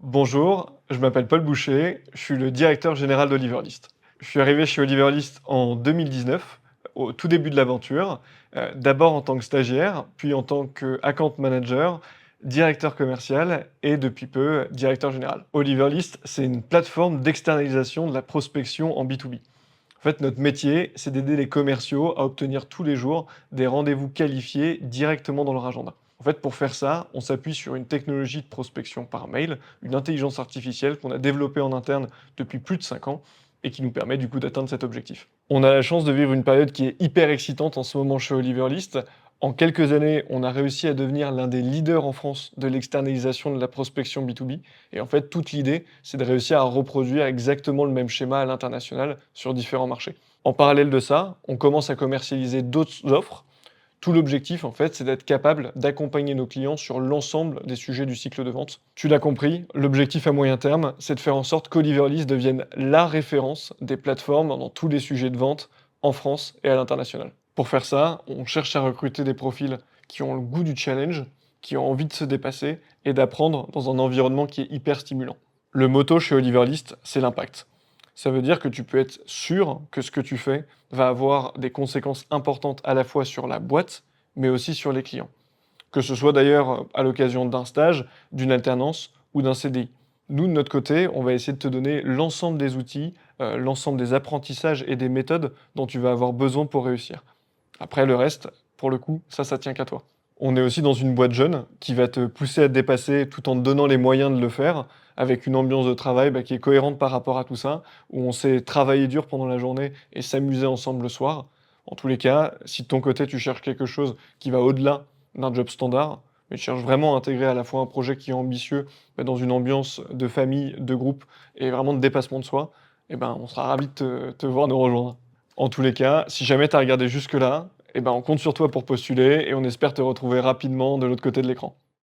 Bonjour, je m'appelle Paul Boucher, je suis le directeur général d'Oliverlist. Je suis arrivé chez Oliverlist en 2019, au tout début de l'aventure, d'abord en tant que stagiaire, puis en tant qu'account manager, directeur commercial et depuis peu directeur général. Oliverlist, c'est une plateforme d'externalisation de la prospection en B2B. En fait, notre métier, c'est d'aider les commerciaux à obtenir tous les jours des rendez-vous qualifiés directement dans leur agenda. En fait, pour faire ça, on s'appuie sur une technologie de prospection par mail, une intelligence artificielle qu'on a développée en interne depuis plus de 5 ans et qui nous permet du coup d'atteindre cet objectif. On a la chance de vivre une période qui est hyper excitante en ce moment chez Oliver List. En quelques années, on a réussi à devenir l'un des leaders en France de l'externalisation de la prospection B2B. Et en fait, toute l'idée, c'est de réussir à reproduire exactement le même schéma à l'international sur différents marchés. En parallèle de ça, on commence à commercialiser d'autres offres. Tout l'objectif, en fait, c'est d'être capable d'accompagner nos clients sur l'ensemble des sujets du cycle de vente. Tu l'as compris, l'objectif à moyen terme, c'est de faire en sorte qu'Oliverlist devienne la référence des plateformes dans tous les sujets de vente en France et à l'international. Pour faire ça, on cherche à recruter des profils qui ont le goût du challenge, qui ont envie de se dépasser et d'apprendre dans un environnement qui est hyper stimulant. Le motto chez Oliverlist, c'est l'impact. Ça veut dire que tu peux être sûr que ce que tu fais va avoir des conséquences importantes à la fois sur la boîte, mais aussi sur les clients. Que ce soit d'ailleurs à l'occasion d'un stage, d'une alternance ou d'un CDI. Nous, de notre côté, on va essayer de te donner l'ensemble des outils, l'ensemble des apprentissages et des méthodes dont tu vas avoir besoin pour réussir. Après, le reste, pour le coup, ça tient qu'à toi. On est aussi dans une boîte jeune qui va te pousser à te dépasser tout en te donnant les moyens de le faire, avec une ambiance de travail qui est cohérente par rapport à tout ça, où on sait travailler dur pendant la journée et s'amuser ensemble le soir. En tous les cas, si de ton côté tu cherches quelque chose qui va au-delà d'un job standard, mais tu cherches vraiment à intégrer à la fois un projet qui est ambitieux, dans une ambiance de famille, de groupe et vraiment de dépassement de soi, eh ben, on sera ravis de te voir nous rejoindre. En tous les cas, si jamais tu as regardé jusque-là, on compte sur toi pour postuler et on espère te retrouver rapidement de l'autre côté de l'écran.